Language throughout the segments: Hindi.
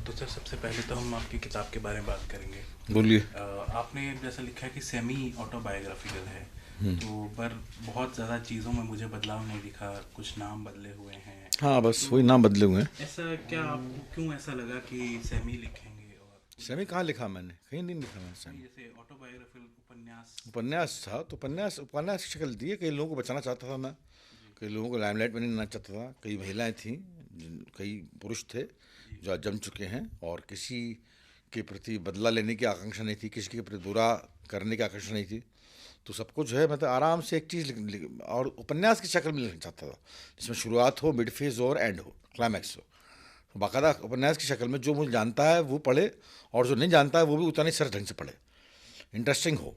तो सर सबसे पहले तो हम आपकी किताब के बारे में बात करेंगे। बोलिए। आपने जैसा लिखा है कि सेमी ऑटोबायोग्राफिकल है, तो पर बहुत ज़्यादा चीज़ों में मुझे बदलाव नहीं दिखा, कुछ नाम बदले हुए हैं। हाँ, बस तो वही नाम बदले हुए हैं। ऐसा क्या आपको क्यों ऐसा लगा कि सेमी लिखेंगे और सेमी कहाँ लिखा मैंने? कहीं नहीं लिखा मैंने नहीं, सेमी। जैसे ऑटोबायोग्राफिकल उपन्यास। उपन्यास था तो उपन्यास उपन्यास की शक्ल दी है। कई लोगों को बचाना चाहता था मैं, जी। कई लोगों को लाइमलाइट में नहीं लाना चाहता था। कई महिलाएं थीं, कई पुरुष थे जी। जो आज जम चुके हैं, और किसी के प्रति बदला लेने की आकांक्षा नहीं थी, किसी के प्रति बुरा करने की आकांक्षा नहीं थी। तो सबको जो है मतलब आराम से एक चीज़ और उपन्यास की शक्ल में लिखना चाहता था, जिसमें शुरुआत हो, मिड फेज हो और एंड हो, क्लाइमैक्स हो। बाकायदा उपन्यास की शक्ल में जो मुझे जानता है वो पढ़े, और जो नहीं जानता है वो भी उतना ही सरस ढंग से पढ़े, इंटरेस्टिंग हो।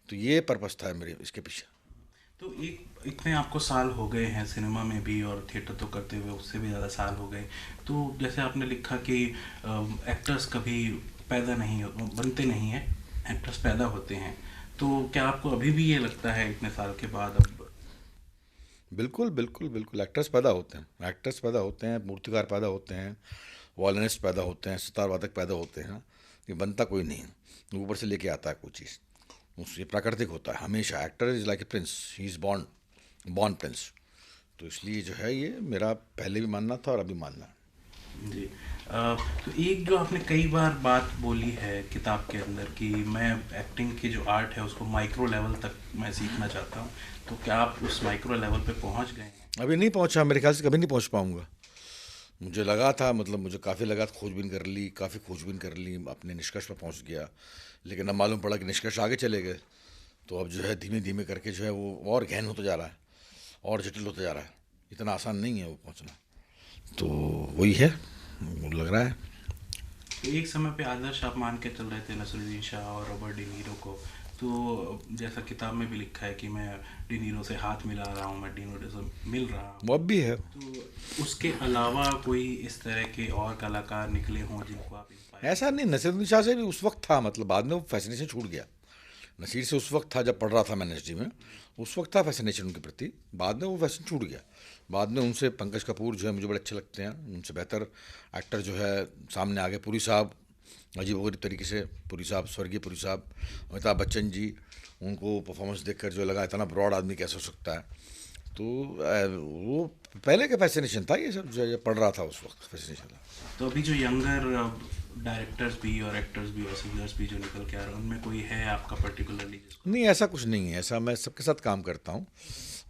तो ये पर्पस था मेरे इसके पीछे। तो एक इतने आपको साल हो गए हैं सिनेमा में भी और थिएटर तो करते हुए उससे भी ज़्यादा साल हो गए। तो जैसे आपने लिखा कि एक्टर्स कभी पैदा नहीं बनते नहीं हैं, एक्टर्स पैदा होते हैं। तो क्या आपको अभी भी ये लगता है इतने साल के बाद अब? बिल्कुल बिल्कुल बिल्कुल, एक्टर्स पैदा होते हैं, एक्टर्स पैदा होते हैं, मूर्तिकार पैदा होते हैं, वॉयलिनिस्ट पैदा होते हैं, सितार वादक पैदा होते हैं। ये बनता कोई नहीं है, ऊपर से लेके आता है कोई चीज़। ये प्राकृतिक होता है हमेशा। Actor is like a Prince, he is born born Prince. तो इसलिए जो है ये मेरा पहले भी मानना था और अभी मानना है। जी। तो एक जो आपने कई बार बात बोली है किताब के अंदर कि मैं एक्टिंग की जो आर्ट है उसको माइक्रो लेवल तक मैं सीखना चाहता हूँ। तो क्या आप उस माइक्रो लेवल पे पहुँच गए हैं? अभी नहीं पहुंचा, मेरे ख्याल से कभी नहीं पहुंच पाऊंगा। मुझे लगा था, मतलब मुझे काफ़ी लगा, खोजबीन कर ली, काफ़ी खोजबीन कर ली, अपने निष्कर्ष पर पहुंच गया। लेकिन अब मालूम पड़ा कि निष्कर्ष आगे चले गए। तो अब जो है धीमे धीमे करके जो है वो और गहन होता जा रहा है, और जटिल होता जा रहा है। इतना आसान नहीं है वो पहुंचना। तो वही है, लग रहा है। तो एक समय पे आदर्श आप मान के चल रहे थे नसरुद्दीन शाह और रॉबर्ट डी नीरो को। तो जैसा किताब में भी लिखा है कि मैं डी नीरो से हाथ मिला रहा हूँ, मैं डी नीरो से मिल रहा हूँ। वो अब भी है। तो उसके अलावा कोई इस तरह के और कलाकार निकले हों जिनको आप इंस्पायर? ऐसा नहीं, नसीरुद्दीन शाह से भी उस वक्त था, मतलब बाद में वो फैसिनेशन छूट गया। नसीर से उस वक्त था जब पढ़ रहा था मैं एनएसडी में, उस वक्त था फैसिनेशन उनके प्रति। बाद में वो फैशन छूट गया। बाद में उनसे पंकज कपूर जो है मुझे बड़े अच्छे लगते हैं। उनसे बेहतर एक्टर जो है सामने आ गए, पुरी साहब, अजीब वगैरह तरीके से। पुरी साहब, स्वर्गीय पुरी साहब, अमिताभ बच्चन जी, उनको परफॉर्मेंस देखकर जो लगा इतना ब्रॉड आदमी कैसे हो सकता है। तो वो पहले का फैसिनेशन था, ये सब जो पढ़ रहा था उस वक्त फैसिनेशन था। तो अभी जो यंगर डायरेक्टर्स भी और एक्टर्स भी और सिंगर्स भी जो निकल के आ रहे हैं उनमें कोई है आपका पर्टिकुलरली जिसको? नहीं, ऐसा कुछ नहीं है। ऐसा मैं सबके साथ काम करता हूँ,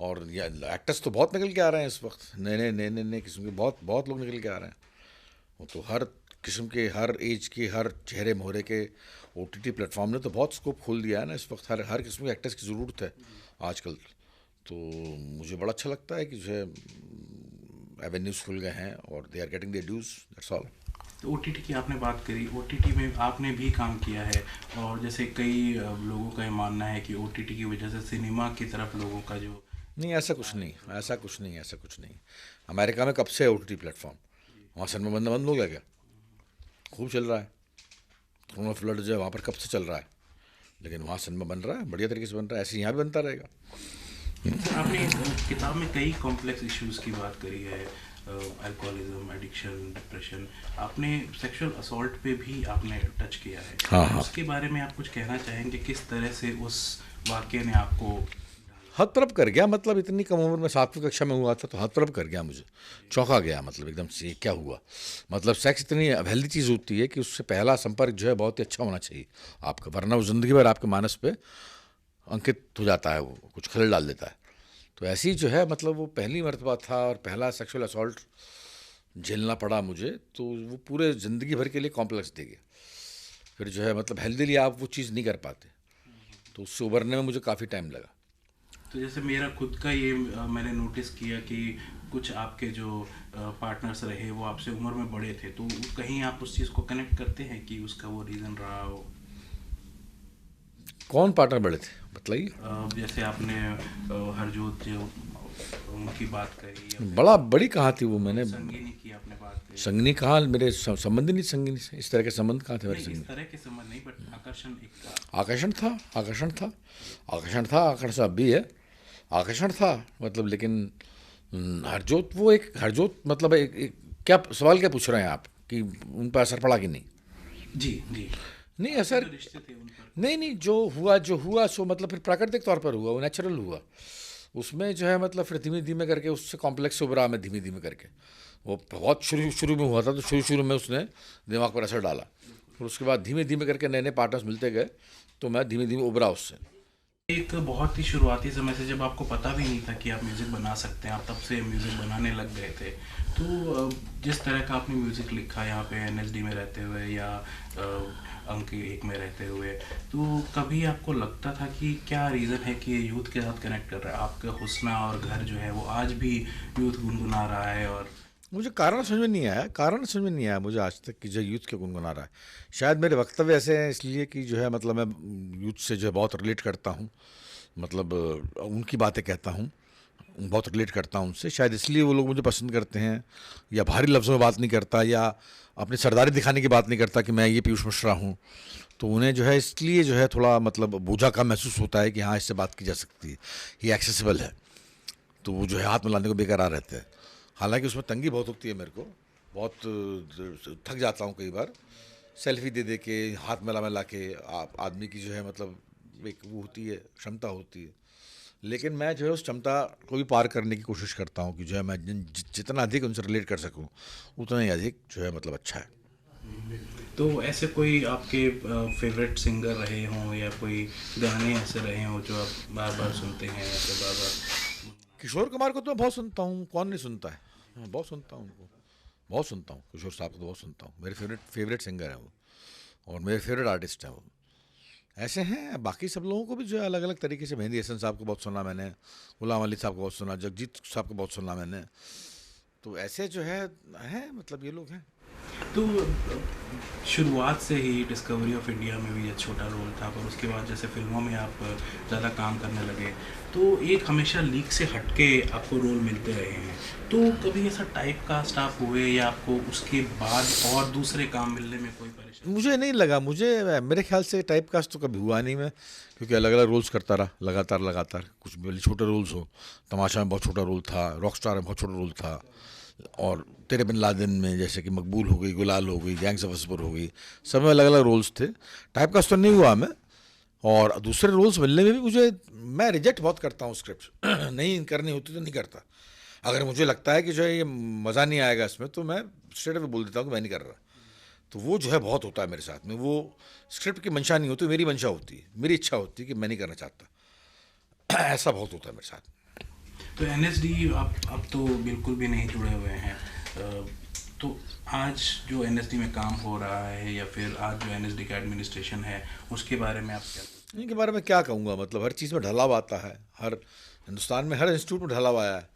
और एक्टर्स तो बहुत निकल के आ रहे हैं इस वक्त, नए नए नए नए नए किस्म के बहुत बहुत लोग निकल के आ रहे हैं। वो तो हर किस्म के, हर एज के, हर चेहरे मोहरे के ओटीटी प्लेटफॉर्म ने तो बहुत स्कोप खोल दिया है ना इस वक्त। हर हर किस्म के एक्टर्स की ज़रूरत है आजकल। तो मुझे बड़ा अच्छा लगता है कि जो है एवेन्यूज़ खुल गए हैं और they are getting their dues, that's all. तो ओटीटी की आपने बात करी, ओटीटी में आपने भी काम किया है। और जैसे कई लोगों का ये मानना है कि ओटीटी की वजह से सिनेमा की तरफ लोगों का जो नहीं, ऐसा कुछ नहीं, ऐसा कुछ नहीं, ऐसा कुछ नहीं। अमेरिका में कब से है ओटीटी प्लेटफॉर्म? वहाँ सिनेमा बंद बंद हो गया क्या? खूब चल रहा है। थ्रोन ऑफ फ्लड जो है वहाँ पर कब से चल रहा है, लेकिन वहाँ सिनेमा बन रहा है, बढ़िया तरीके से बन रहा है। ऐसे यहाँ भी बनता रहेगा। सर आपने किताब में कई कॉम्प्लेक्स इश्यूज की बात करी है, अल्कोहलिज्म, एडिक्शन, डिप्रेशन। आपने सेक्सुअल असॉल्ट पे भी आपने टच किया है। हाँ हाँ। उसके बारे में आप कुछ कहना चाहेंगे, किस तरह से उस वाक़ये ने आपको? हद तरफ कर गया, मतलब इतनी कम उम्र में, 7वीं कक्षा में हुआ था तो हद तरफ कर गया मुझे। चौंका गया, मतलब एकदम से ये क्या हुआ। मतलब सेक्स इतनी हेल्दी चीज़ होती है कि उससे पहला संपर्क जो है बहुत ही अच्छा होना चाहिए आपका, वरना वो ज़िंदगी भर आपके मानस पे अंकित हो जाता है, वो कुछ खलल डाल देता है। तो ऐसी जो है, मतलब वो पहली मर्तबा था और पहला सेक्सुअल असॉल्ट झेलना पड़ा मुझे, तो वो पूरे ज़िंदगी भर के लिए कॉम्प्लेक्स दे गया। फिर जो है मतलब हेल्दीली आप वो चीज़ नहीं कर पाते, तो उससे उभरने में मुझे काफ़ी टाइम लगा। तो जैसे मेरा खुद का ये मैंने नोटिस किया कि कुछ आपके जो पार्टनर्स रहे वो आपसे उम्र में बड़े थे, तो कहीं आप उस चीज़ को कनेक्ट करते हैं कि उसका वो रीज़न रहा हो? कौन पार्टनर बड़े थे बताइए? जैसे आपने हरजोत जो उनकी बात करी, या फिर बड़ा बड़ी कहाँ थी वो, मैंने संगीनी की आपने बात करी। संगनी कहाँ, मेरे संबंध ही नहीं संगनी से, इस तरह के संबंध कहाँ थे मेरे नहीं, इस संगनी। तरह के संबंध नहीं, बट आकर्षण एक था। आकर्षण था, आकर्षण था, आकर्षण था, आकर्षण अब भी है, आकर्षण था। मतलब लेकिन हरजोत, वो एक हरजोत, मतलब एक क्या सवाल क्या पूछ रहे हैं आप? कि उन पर असर पड़ा कि नहीं? जी जी। नहीं आपके असर, जो रिश्ते थे उन पर। नहीं नहीं, जो हुआ सो मतलब फिर प्राकृतिक तौर पर हुआ, वो नेचुरल हुआ। उसमें जो है मतलब फिर धीमे धीमे करके उससे कॉम्प्लेक्स उभरा मैं, धीमे धीमे करके। वो बहुत शुरू शुरू में हुआ था, तो शुरू शुरू में उसने दिमाग पर असर डाला। फिर उसके बाद धीमे धीमे करके नए नए पार्टनर्स मिलते गए, तो मैं धीमे धीमे उभरा उससे। एक बहुत ही शुरुआती समय से, जब आपको पता भी नहीं था कि आप म्यूज़िक बना सकते हैं, आप तब से म्यूज़िक बनाने लग गए थे। तो जिस तरह का आपने म्यूज़िक लिखा यहाँ पे एनएसडी में रहते हुए या अंक एक में रहते हुए, तो कभी आपको लगता था कि क्या रीज़न है कि ये यूथ के साथ कनेक्ट कर रहा है? आपका हुस्ना और घर जो है वो आज भी यूथ गुनगुना रहा है। और मुझे कारण समझ में नहीं आया, कारण समझ में नहीं आया मुझे आज तक कि जो यूथ क्यों गुनगुना रहा है। शायद मेरे वक्तव्य ऐसे हैं इसलिए कि जो है मतलब मैं यूथ से जो है बहुत रिलेट करता हूँ, मतलब उनकी बातें कहता हूँ, बहुत रिलेट करता हूँ उनसे, शायद इसलिए वो लोग मुझे पसंद करते हैं। या भारी लफ्ज़ों में बात नहीं करता, या अपनी सरदारी दिखाने की बात नहीं करता कि मैं ये पीयूष मिश्रा हूँ। तो उन्हें जो है इसलिए जो है थोड़ा मतलब बोझा कम महसूस होता है कि हाँ इससे बात की जा सकती है, ये एक्सेसिबल है। तो वो जो है हाथ मिलाने को बेकरार रहते हैं। हालांकि उसमें तंगी बहुत होती है मेरे को, बहुत थक जाता हूँ कई बार। सेल्फी दे दे के, हाथ मिला मिला के आदमी की जो है मतलब एक वो होती है, क्षमता होती है। लेकिन मैं जो है उस क्षमता को भी पार करने की कोशिश करता हूँ कि जो है मैं जितना अधिक उनसे रिलेट कर सकूँ उतना ही अधिक जो है मतलब अच्छा है। तो ऐसे कोई आपके फेवरेट सिंगर रहे हों या कोई गाने ऐसे रहे हों जो आप बार बार सुनते हैं या फिर बार बार? किशोर कुमार को तो मैं बहुत सुनता हूँ, कौन नहीं सुनता है। हाँ, बहुत सुनता हूँ उनको, बहुत सुनता हूँ। किशोर साहब को तो बहुत सुनता हूँ, मेरे फेवरेट सिंगर हैं वो, और मेरे फेवरेट आर्टिस्ट हैं वो। ऐसे हैं बाकी सब लोगों को भी जो है अलग अलग तरीके से। मेहंदी हसन साहब को बहुत सुना मैंने, गुलाम अली साहब को बहुत सुना, जगजीत साहब को बहुत सुना मैंने। तो ऐसे जो है मतलब ये लोग हैं। तो शुरुआत से ही डिस्कवरी ऑफ इंडिया में भी एक छोटा रोल था, पर उसके बाद जैसे फिल्मों में आप ज़्यादा काम करने लगे, तो एक हमेशा लीक से हटके आपको रोल मिलते रहे हैं। तो कभी ऐसा टाइप कास्ट आप हुए या आपको उसके बाद और दूसरे काम मिलने में कोई परेशानी? मुझे नहीं लगा, मुझे मेरे ख्याल से टाइप कास्ट तो कभी हुआ नहीं मैं, क्योंकि अलग अलग रोल्स करता रहा लगातार लगातार। कुछ भले छोटे रोल्स हो, तमाशा में बहुत छोटा रोल था, रॉकस्टार में बहुत छोटा रोल था, और तेरे बिन लादेन में जैसे कि मकबूल हो गई, गुलाल हो गई, गैंग्स ऑफ वासेपुर हो गई, सब में अलग अलग रोल्स थे। टाइप कास्ट तो नहीं हुआ मैं। और दूसरे रोल्स मिलने में भी मुझे, मैं रिजेक्ट बहुत करता हूँ स्क्रिप्ट नहीं करनी होती तो नहीं करता। अगर मुझे लगता है कि जो है ये मज़ा नहीं आएगा इसमें, तो मैं स्ट्रेट अवे बोल देता हूँ कि मैं नहीं कर रहा। तो वो जो है बहुत होता है मेरे साथ में। वो स्क्रिप्ट की मंशा नहीं होती, मेरी मंशा होती है, मेरी इच्छा होती है कि मैं नहीं करना चाहता ऐसा बहुत होता है मेरे साथ। तो एनएसडी आप अब तो बिल्कुल भी नहीं जुड़े हुए हैं। तो आज जो एनएसडी में काम हो रहा है या फिर आज जो एनएसडी का एडमिनिस्ट्रेशन है, उसके बारे में आप क्या? इनके बारे में क्या कहूँगा, मतलब हर चीज़ में ढलाव आता है। हर हिंदुस्तान में हर इंस्टीट्यूट में ढलाव आया है,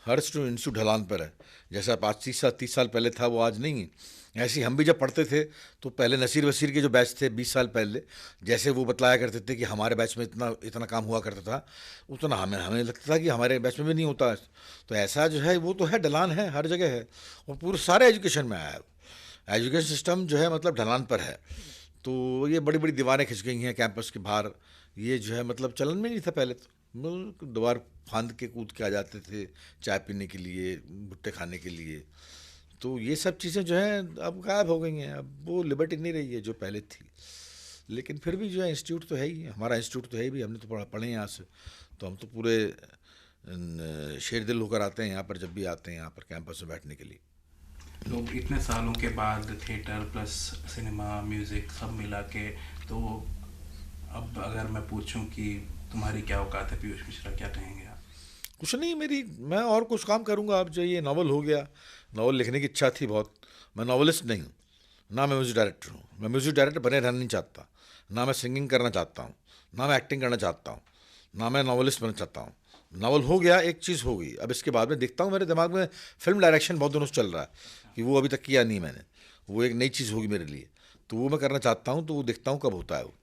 हर इंस्टीट्यूट ढलान पर है। जैसा आज 30 साल पहले था वो आज नहीं है। ऐसे ही हम भी जब पढ़ते थे तो पहले नसीर वसीर के जो बैच थे 20 साल पहले, जैसे वो बतलाया करते थे कि हमारे बैच में इतना इतना काम हुआ करता था, उतना हमें लगता था कि हमारे बैच में भी नहीं होता। तो ऐसा जो है वो तो है, ढलान है, हर जगह है, और पूरे सारे एजुकेशन में आया है। एजुकेशन सिस्टम जो है मतलब ढलान पर है। तो ये बड़ी बड़ी दीवारें खिंच गई हैं कैंपस के बाहर, ये जो है मतलब चलन में नहीं था पहले। तो दीवार फांद के कूद के आ जाते थे चाय पीने के लिए, भुट्टे खाने के लिए। तो ये सब चीज़ें जो हैं अब गायब हो गई हैं, अब वो लिबर्टी नहीं रही है जो पहले थी। लेकिन फिर भी जो है इंस्टीट्यूट तो है ही, हमारा इंस्टीट्यूट तो है ही भी, हमने तो पढ़े हैं यहाँ से। तो हम तो पूरे शेर दिल होकर आते हैं यहाँ पर, जब भी आते हैं यहाँ पर कैंपस में बैठने के लिए। तो इतने सालों के बाद थिएटर प्लस सिनेमा म्यूज़िक सब मिला के, तो अब अगर मैं पूछूं कि तुम्हारी क्या औकात है पीयूष मिश्रा, क्या कहेंगे आप? कुछ नहीं, मैं और कुछ काम करूँगा। अब जो ये नॉवल हो गया, नॉवल लिखने की इच्छा थी बहुत। मैं नॉवलिस्ट नहीं हूँ, ना मैं म्यूज़िक डायरेक्टर हूँ। मैं म्यूज़िक डायरेक्टर बने रहना नहीं चाहता, ना मैं सिंगिंग करना चाहता हूँ, ना मैं एक्टिंग करना चाहता हूँ, ना मैं नॉवलिस्ट बनना चाहता हूँ। नॉवल हो गया, एक चीज़ हो गई। अब इसके बाद में देखता हूँ, मेरे दिमाग में फिल्म डायरेक्शन बहुत दिनों से चल रहा है कि वो अभी तक किया नहीं मैंने। वो एक नई चीज़ होगी मेरे लिए, तो वो मैं करना चाहता हूँ। तो वो देखता हूँ कब होता है वो।